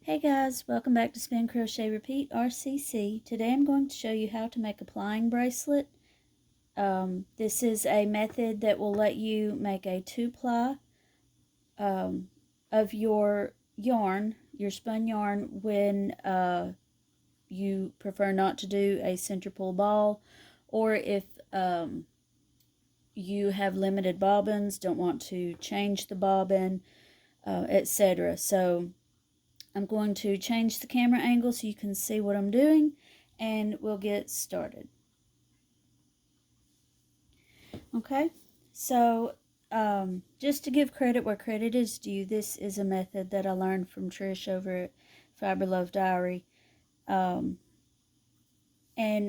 Hey guys, welcome back to Spin Crochet Repeat RCC. Today I'm going to show you how to make a plying bracelet. This is a method that will let you make a 2-ply of your yarn, your spun yarn, when you prefer not to do a center pull ball, or if you have limited bobbins, don't want to change the bobbin, etc. So I'm going to change the camera angle so you can see what I'm doing, and we'll get started. Okay, so just to give credit where credit is due, this is a method that I learned from Trish over at Fiber Love Diary. And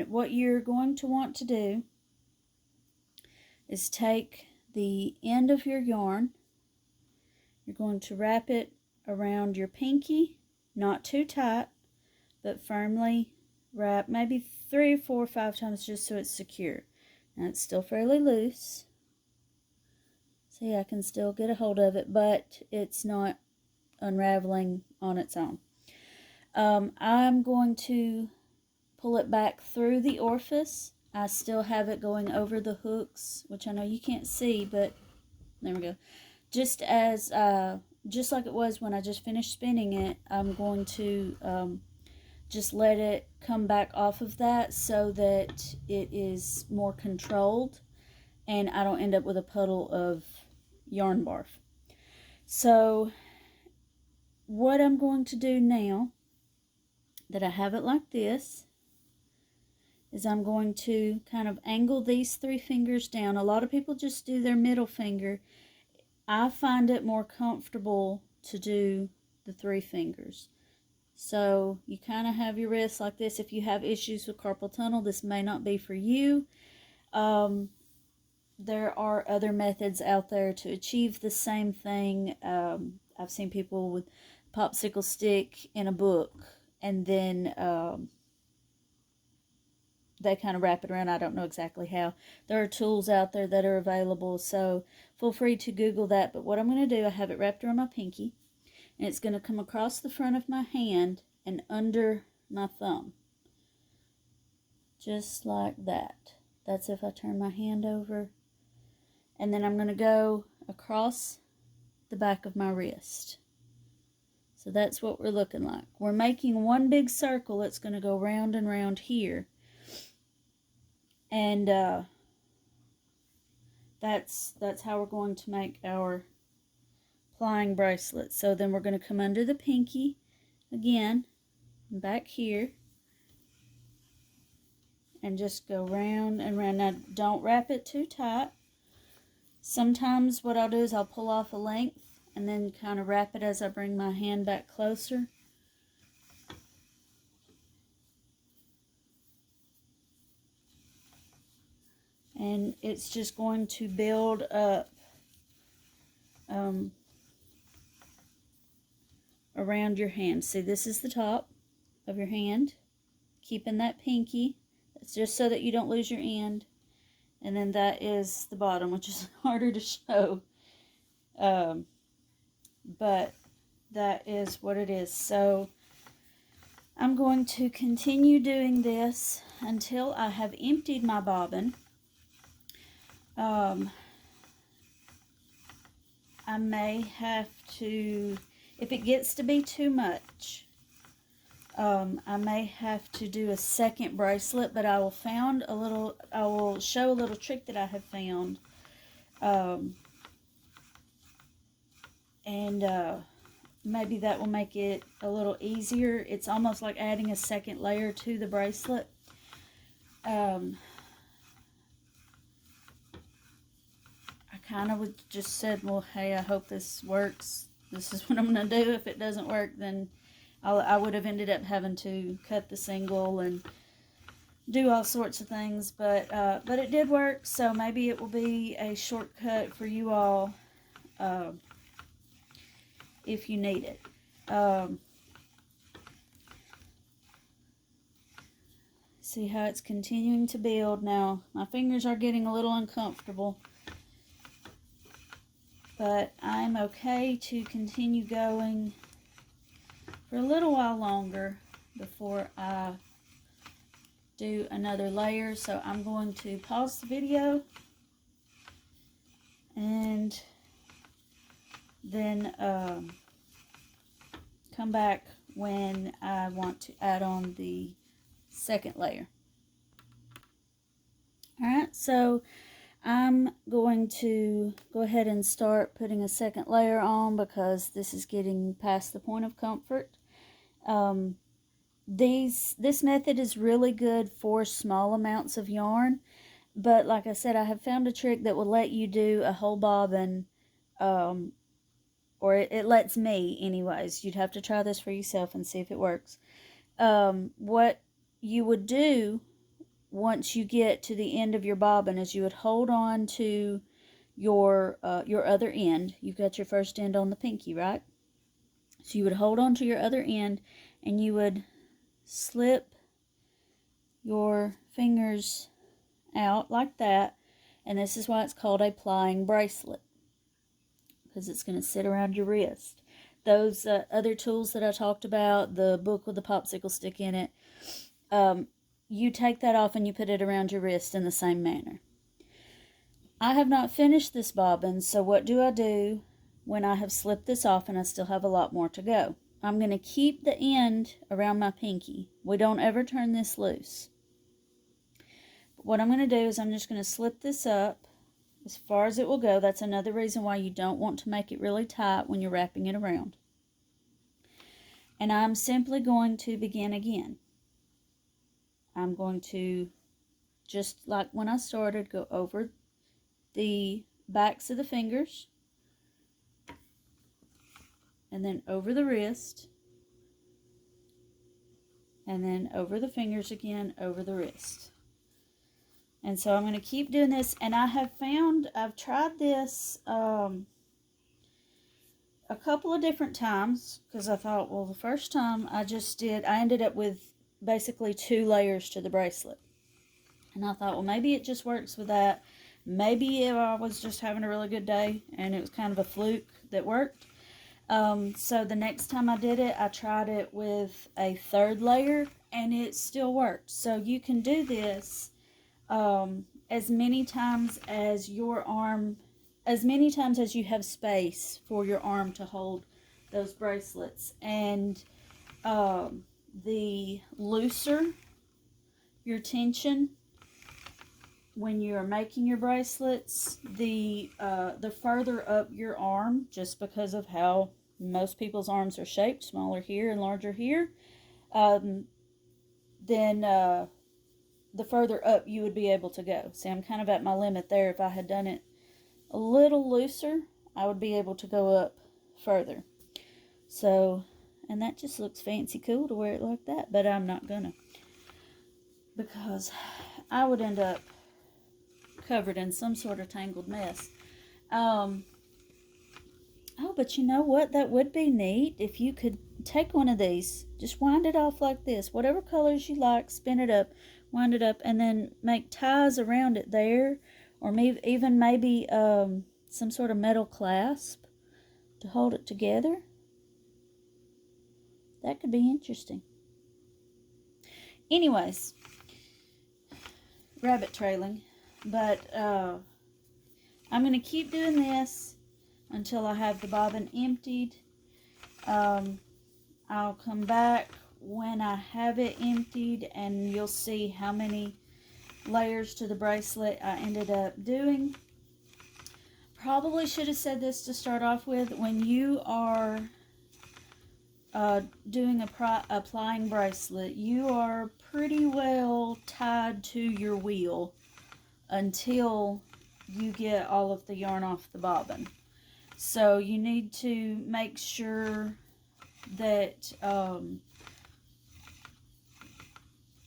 what you're going to want to do is take the end of your yarn, you're going to wrap it around your pinky, not too tight, but firmly wrap, maybe 3 or 4 or 5 times just so it's secure. Now it's still fairly loose. See, I can still get a hold of it, but it's not unraveling on its own. I'm going to pull it back through the orifice. I still have it going over the hooks, which I know you can't see, but there we go. Just like it was when I just finished spinning it, I'm going to just let it come back off of that so that it is more controlled and I don't end up with a puddle of yarn barf. So what I'm going to do now that I have it like this is I'm going to kind of angle these 3 fingers down. A lot of people just do their middle finger. I find it more comfortable to do the 3 fingers. So you kind of have your wrist like this. If you have issues with carpal tunnel, this may not be for you. There are other methods out there to achieve the same thing. I've seen people with popsicle stick in a book, and then they kind of wrap it around. I don't know exactly how. There are tools out there that are available, so feel free to Google that. But what I'm going to do, I have it wrapped around my pinky, and it's going to come across the front of my hand and under my thumb. Just like that. That's if I turn my hand over. And then I'm going to go across the back of my wrist. So that's what we're looking like. We're making one big circle. It's going to go round and round here. And that's how we're going to make our plying bracelet. So then we're going to come under the pinky again, back here, and just go round and round. Now don't wrap it too tight. Sometimes what I'll do is I'll pull off a length and then kind of wrap it as I bring my hand back closer. And it's just going to build up around your hand. See, this is the top of your hand, keeping that pinky. It's just so that you don't lose your end. And then that is the bottom, which is harder to show. But that is what it is. So I'm going to continue doing this until I have emptied my bobbin. I may have to, if it gets to be too much, I may have to do a second bracelet, but I will show a little trick that I have found. Maybe that will make it a little easier. It's almost like adding a second layer to the bracelet. I kind of just said, well, hey, I hope this works. This is what I'm going to do. If it doesn't work, then I would have ended up having to cut the single and do all sorts of things. But it did work, so maybe it will be a shortcut for you all if you need it. See how it's continuing to build. Now, my fingers are getting a little uncomfortable, but I'm okay to continue going for a little while longer before I do another layer. So I'm going to pause the video and then come back when I want to add on the second layer. Alright, so I'm going to go ahead and start putting a second layer on because this is getting past the point of comfort. This method is really good for small amounts of yarn, but like I said, I have found a trick that will let you do a whole bobbin, or it lets me anyways. You'd have to try this for yourself and see if it works. What you would do once you get to the end of your bobbin is you would hold on to your other end. You've got your first end on the pinky, right? So you would hold on to your other end and you would slip your fingers out like that, and this is why it's called a plying bracelet, because it's going to sit around your wrist. Those other tools that I talked about, the book with the popsicle stick in it, you take that off and you put it around your wrist in the same manner. I have not finished this bobbin, so what do I do when I have slipped this off and I still have a lot more to go? I'm going to keep the end around my pinky. We don't ever turn this loose. But what I'm going to do is I'm just going to slip this up as far as it will go. That's another reason why you don't want to make it really tight when you're wrapping it around. And I'm simply going to begin again. I'm going to, just like when I started, go over the backs of the fingers, and then over the wrist, and then over the fingers again, over the wrist. And so I'm going to keep doing this, and I have found, I've tried this a couple of different times, because I thought, well, the first time I ended up with basically 2 layers to the bracelet. And I thought, well, maybe it just works with that. Maybe if I was just having a really good day and it was kind of a fluke that worked. So the next time I did it, I tried it with a 3rd layer and it still worked. So you can do this as many times as you have space for your arm to hold those bracelets. And the looser your tension when you are making your bracelets, the further up your arm, just because of how most people's arms are shaped, smaller here and larger here, then the further up you would be able to go. See, I'm kind of at my limit there. If I had done it a little looser, I would be able to go up further. So, and that just looks fancy cool to wear it like that, but I'm not gonna, because I would end up covered in some sort of tangled mess. Oh, but you know what? That would be neat if you could take one of these, just wind it off like this, whatever colors you like, spin it up, wind it up, and then make ties around it there, or even maybe some sort of metal clasp to hold it together. That could be interesting. Anyways, rabbit trailing. But I'm going to keep doing this until I have the bobbin emptied. I'll come back when I have it emptied and you'll see how many layers to the bracelet I ended up doing. Probably should have said this to start off with. When you are doing a plying bracelet, you are pretty well tied to your wheel until you get all of the yarn off the bobbin. So you need to make sure that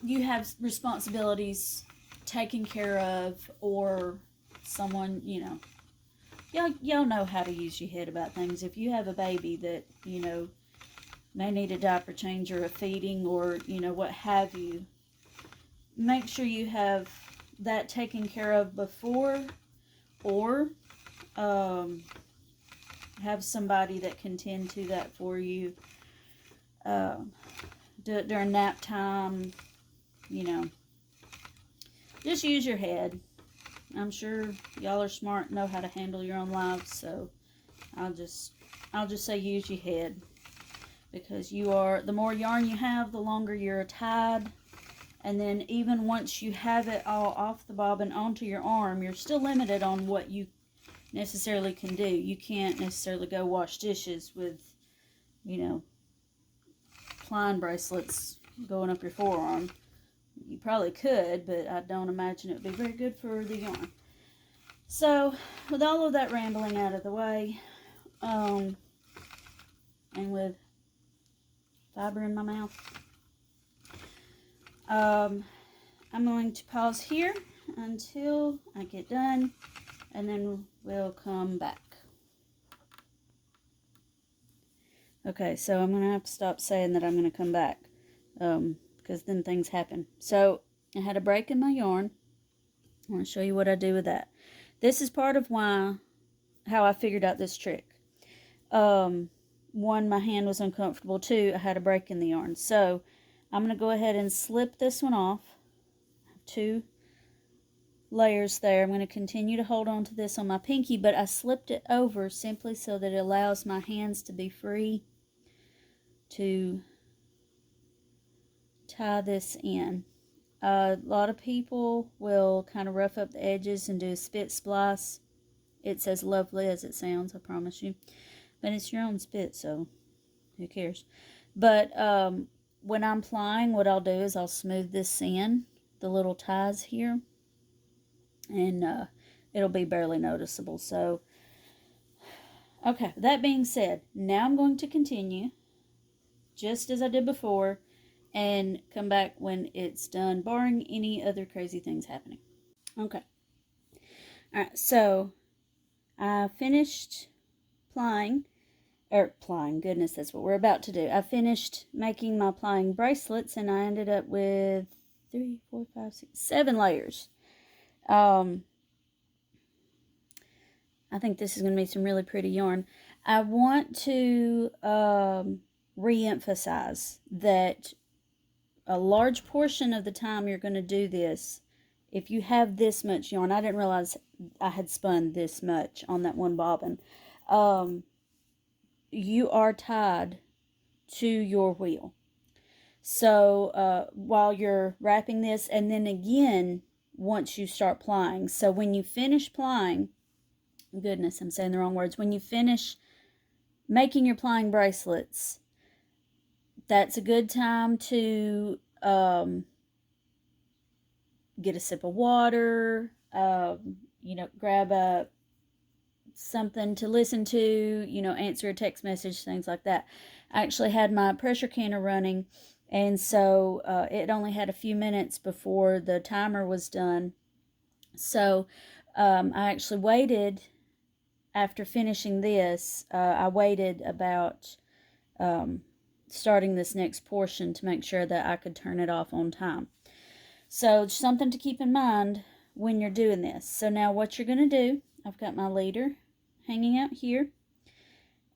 you have responsibilities taken care of, or someone, you know, y'all know how to use your head about things. If you have a baby that, you know, may need a diaper change or a feeding or, you know, what have you, make sure you have that taken care of before, or have somebody that can tend to that for you do it during nap time, you know. Just use your head. I'm sure y'all are smart, know how to handle your own lives, so I'll just say use your head, because the more yarn you have, the longer you're tied. And then even once you have it all off the bobbin onto your arm, you're still limited on what you necessarily can do. You can't necessarily go wash dishes with, you know, plying bracelets going up your forearm. You probably could, but I don't imagine it would be very good for the yarn. So, with all of that rambling out of the way, and with fiber in my mouth, I'm going to pause here until I get done, and then we'll come back. Okay, so I'm going to have to stop saying that I'm going to come back, because then things happen. So, I had a break in my yarn. I want to show you what I do with that. This is part of how I figured out this trick. One, my hand was uncomfortable. Two, I had a break in the yarn. So, I'm going to go ahead and slip this one off. 2 layers there. I'm going to continue to hold on to this on my pinky, but I slipped it over simply so that it allows my hands to be free to tie this in. A lot of people will kind of rough up the edges and do a spit splice. It's as lovely as it sounds, I promise you. But it's your own spit, so who cares? But when I'm plying, what I'll do is I'll smooth this in, the little ties here, and it'll be barely noticeable. So, okay, that being said, now I'm going to continue just as I did before and come back when it's done, barring any other crazy things happening. Okay. Alright, so I finished plying, goodness, that's what we're about to do. I finished making my plying bracelets, and I ended up with 3, 4, 5, 6, 7 layers. I think this is going to be some really pretty yarn. I want to re-emphasize that a large portion of the time you're going to do this, if you have this much yarn, I didn't realize I had spun this much on that one bobbin, you are tied to your wheel. So while you're wrapping this, and then again once you start plying. So when you finish plying, goodness, I'm saying the wrong words. When you finish making your plying bracelets, that's a good time to get a sip of water, grab something to listen to, answer a text message, things like that. I actually had my pressure canner running, and so it only had a few minutes before the timer was done. So I actually waited, after finishing this, I waited about starting this next portion to make sure that I could turn it off on time. So something to keep in mind when you're doing this. So now what you're going to do, I've got my leader hanging out here,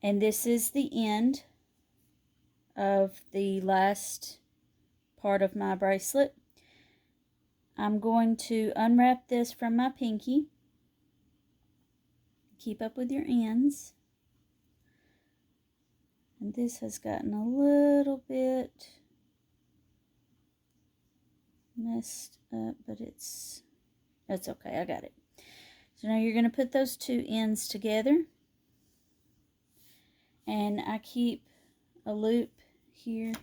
and this is the end of the last part of my bracelet. I'm going to unwrap this from my pinky. Keep up with your ends. And this has gotten a little bit messed up, but it's okay. I got it. So now you're going to put those two ends together, and I keep a loop here.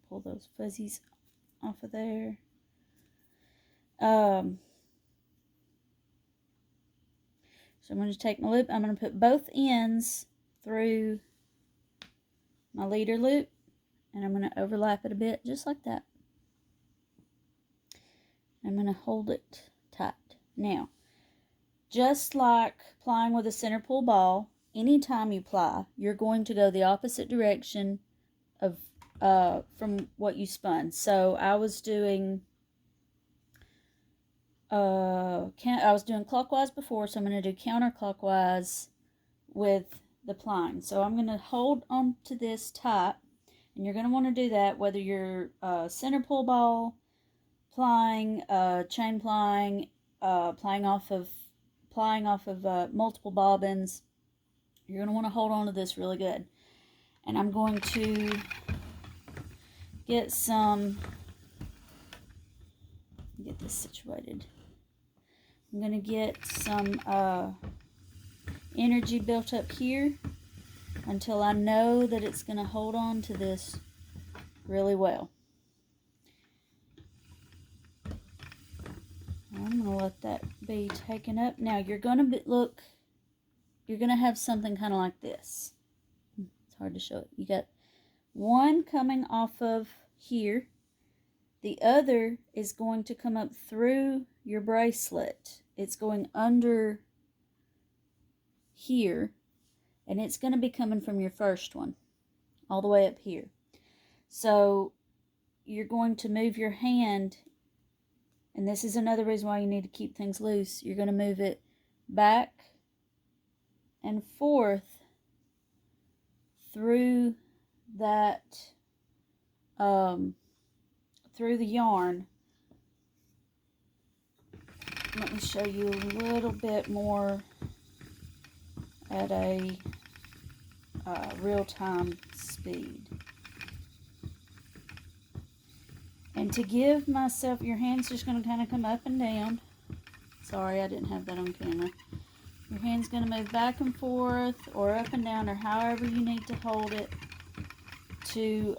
Pull those fuzzies off of there. So I'm going to take my loop. I'm going to put both ends through my leader loop, and I'm going to overlap it a bit, just like that. I'm going to hold it tight. Now, just like plying with a center pull ball, anytime you ply, you're going to go the opposite direction of from what you spun. So I was doing clockwise before, so I'm going to do counterclockwise with the plying. So I'm going to hold on to this tight, And you're going to want to do that whether you're center pull ball, plying, chain plying, plying off of multiple bobbins. You're going to want to hold on to this really good. And I'm going to get this situated. I'm going to get some energy built up here until I know that it's going to hold on to this really well. I'm going to let that be taken up. Now you're going to you're going to have something kind of like this. It's hard to show it. You got one coming off of here. The other is going to come up through your bracelet. It's going under here, and it's going to be coming from your first one all the way up here. So you're going to move your hand, and this is another reason why you need to keep things loose. You're going to move it back and forth through that through the yarn. Let me show you a little bit more at a real-time speed. And to give myself, your hand's just going to kind of come up and down. Sorry, I didn't have that on camera. Your hand's going to move back and forth or up and down or however you need to hold it to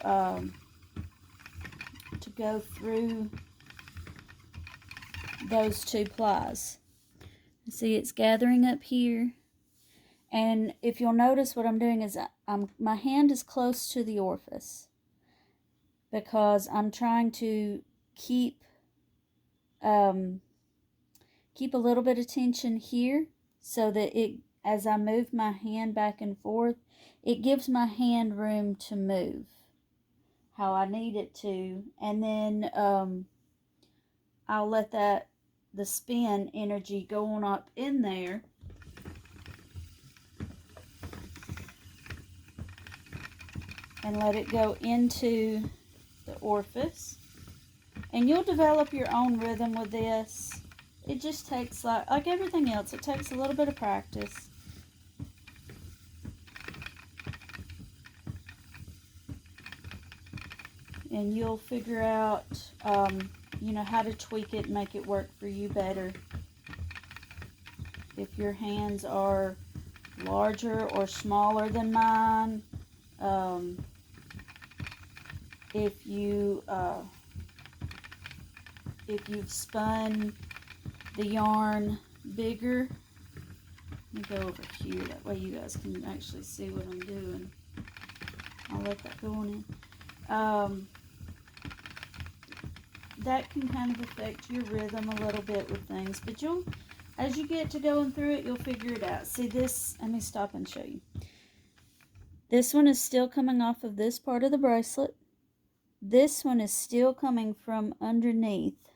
go through those two plies. See, it's gathering up here. And if you'll notice, what I'm doing is my hand is close to the orifice because I'm trying to keep a little bit of tension here so that as I move my hand back and forth, it gives my hand room to move how I need it to. And then I'll let the spin energy go on up in there. And let it go into the orifice. And you'll develop your own rhythm with this. It just takes, like everything else, it takes a little bit of practice. And you'll figure out, you know, how to tweak it and make it work for you better. If your hands are larger or smaller than mine, if you've spun the yarn bigger, let me go over here, that way you guys can actually see what I'm doing. I'll let that go on in. That can kind of affect your rhythm a little bit with things, but as you get to going through it, you'll figure it out. See this, let me stop and show you. This one is still coming off of this part of the bracelet. This one is still coming from underneath.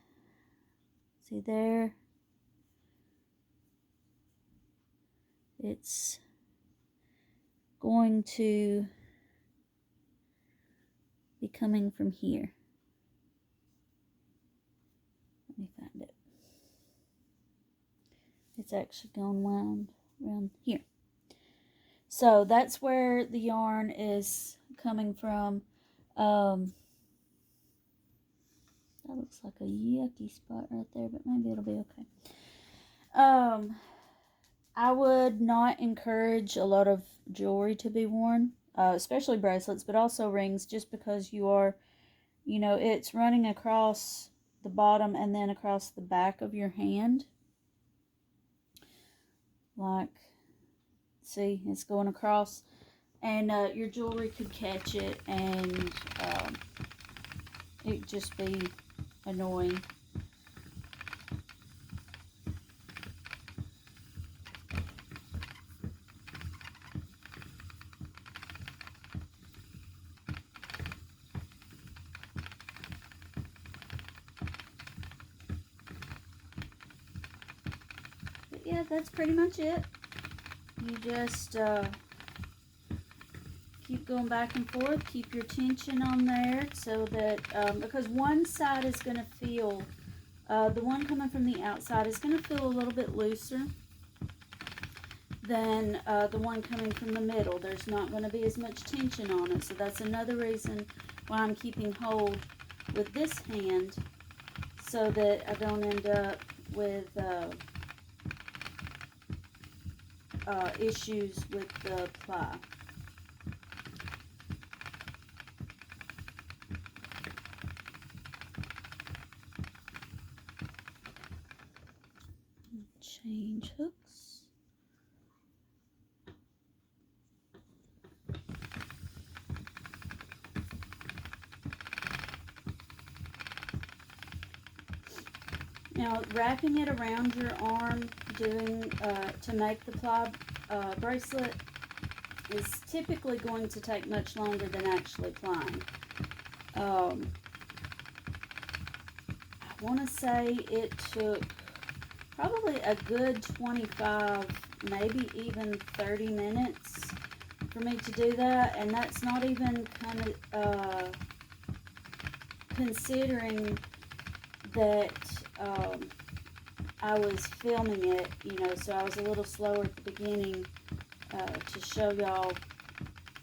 See there? It's going to be coming from here. Let me find it. It's actually going around here. So that's where the yarn is coming from. That looks like a yucky spot right there, but maybe it'll be okay. I would not encourage a lot of jewelry to be worn, especially bracelets, but also rings, just because you are, you know, it's running across the bottom and then across the back of your hand. Like, see, it's going across, and your jewelry could catch it, and it'd just be annoying. But yeah, that's pretty much it. You just keep going back and forth. Keep your tension on there so that, because one side is going to feel, the one coming from the outside is going to feel a little bit looser than the one coming from the middle. There's not going to be as much tension on it, so that's another reason why I'm keeping hold with this hand so that I don't end up with issues with the ply. Change hooks. Now, wrapping it around your arm, doing to make the ply bracelet is typically going to take much longer than actually plying. I want to say it took probably a good 25, maybe even 30 minutes for me to do that, and that's not even kind of considering that I was filming it, you know, so I was a little slower at the beginning to show y'all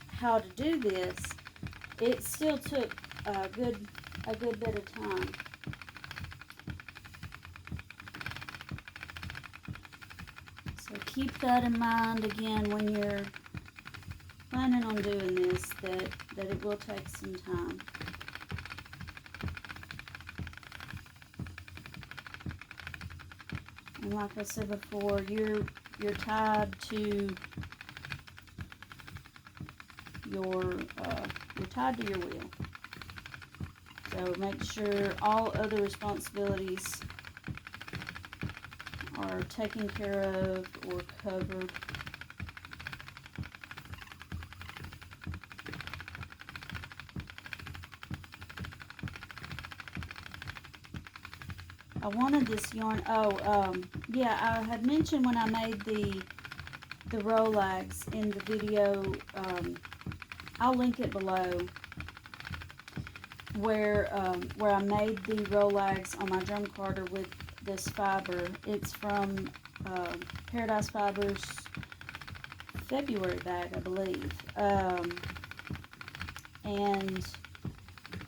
how to do this. It still took a good bit of time. So keep that in mind again when you're planning on doing this, that it will take some time. And like I said before, you're tied to your wheel. So make sure all other responsibilities are taken care of or covered. I wanted this yarn. Yeah, I had mentioned when I made the Rolags in the video. I'll link it below where I made the Rolags on my drum carder with this fiber. It's from Paradise Fibers February bag, I believe, and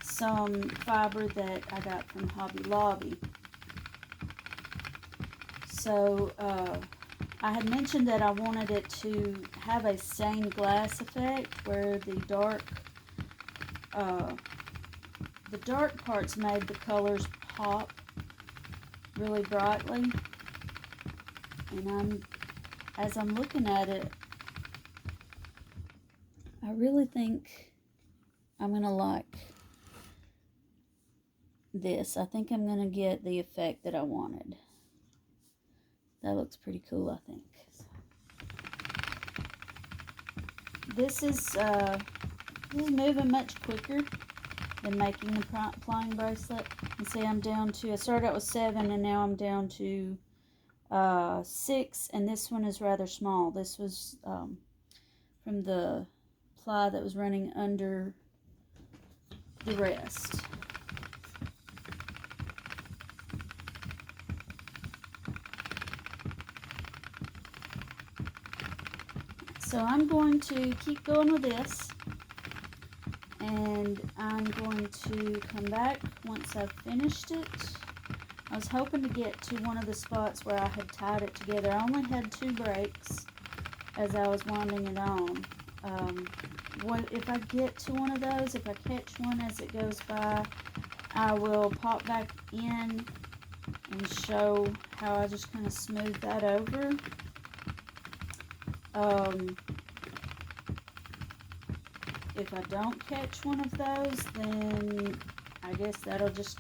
some fiber that I got from Hobby Lobby. So I had mentioned that I wanted it to have a stained glass effect where the dark parts made the colors pop really brightly. And as I'm looking at it, I really think I'm going to like this. I think I'm going to get the effect that I wanted. That looks pretty cool, I think. This is moving much quicker than making the Plying Bracelet. You see I'm down to, I started out with 7 and now I'm down to 6, and this one is rather small. This was from the ply that was running under the rest. So I'm going to keep going with this, and I'm going to come back once I've finished it. I was hoping to get to one of the spots where I had tied it together. I only had 2 breaks as I was winding it on. If I get to one of those, if I catch one as it goes by, I will pop back in and show how I just kind of smooth that over. If I don't catch one of those, then I guess that'll just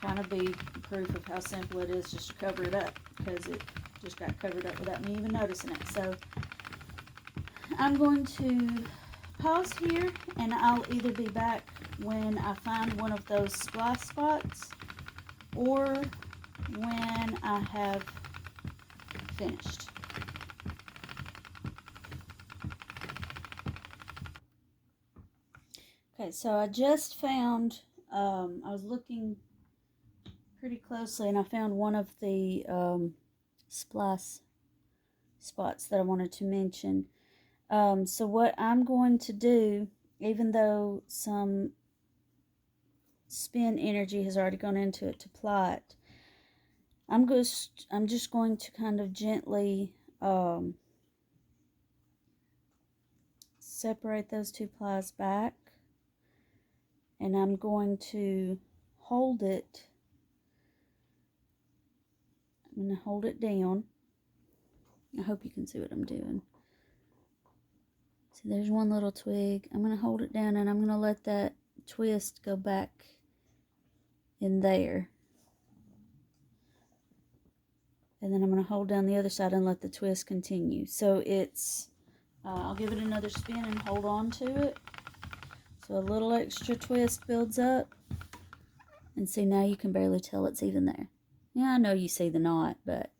kind of be proof of how simple it is just to cover it up, because it just got covered up without me even noticing it. So I'm going to pause here, and I'll either be back when I find one of those splice spots or when I have finished. Okay, so I just found, I was looking pretty closely and I found one of the splice spots that I wanted to mention. So what I'm going to do, even though some spin energy has already gone into it to ply it, I'm just going to kind of gently separate those two plies back, and I'm going to hold it. I'm going to hold it down. I hope you can see what I'm doing. See, there's one little twig. I'm going to hold it down and I'm going to let that twist go back in there. And then I'm going to hold down the other side and let the twist continue. So it's, I'll give it another spin and hold on to it. So a little extra twist builds up. And see, now you can barely tell it's even there. Yeah, I know you see the knot, but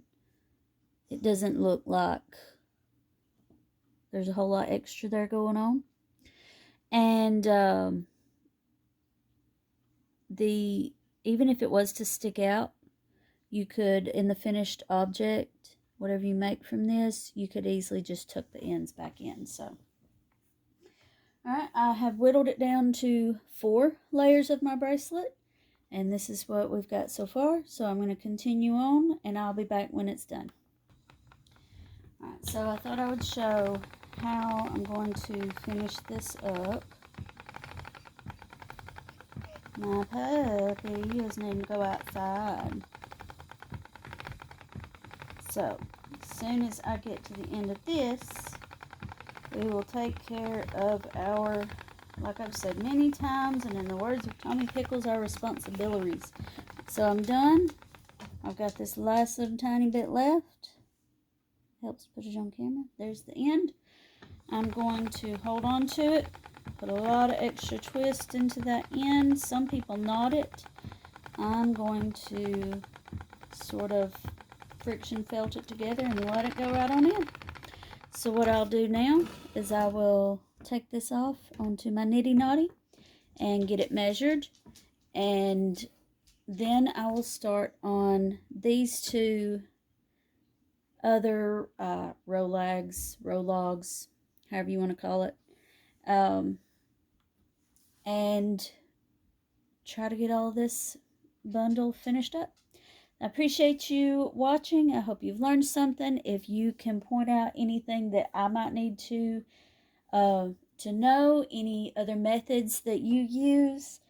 it doesn't look like there's a whole lot extra there going on. And even if it was to stick out, you could, in the finished object, whatever you make from this, you could easily just tuck the ends back in. So, alright, I have whittled it down to 4 layers of my bracelet. And this is what we've got so far. So I'm going to continue on and I'll be back when it's done. Alright, so I thought I would show how I'm going to finish this up. My puppy is needing to go outside. So, as soon as I get to the end of this, we will take care of our, like I've said many times, and in the words of Tommy Pickles, our responsibilities. So I'm done. I've got this last little tiny bit left. Helps put it on camera. There's the end. I'm going to hold on to it. Put a lot of extra twist into that end. Some people knot it. I'm going to sort of friction felt it together and let it go right on in. So what I'll do now is I will take this off onto my nitty knotty and get it measured, and then I will start on these two other Rolags, however you want to call it, and try to get all this bundle finished up. I appreciate you watching. I hope you've learned something. If you can point out anything that I might need to know, any other methods that you use,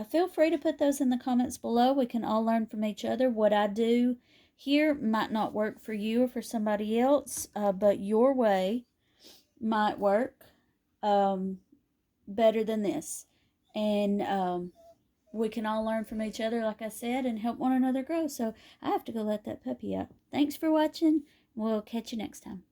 feel free to put those in the comments below. We can all learn from each other. What I do here might not work for you or for somebody else, but your way might work better than this. And we can all learn from each other, like I said, and help one another grow. So I have to go let that puppy out. Thanks for watching. We'll catch you next time.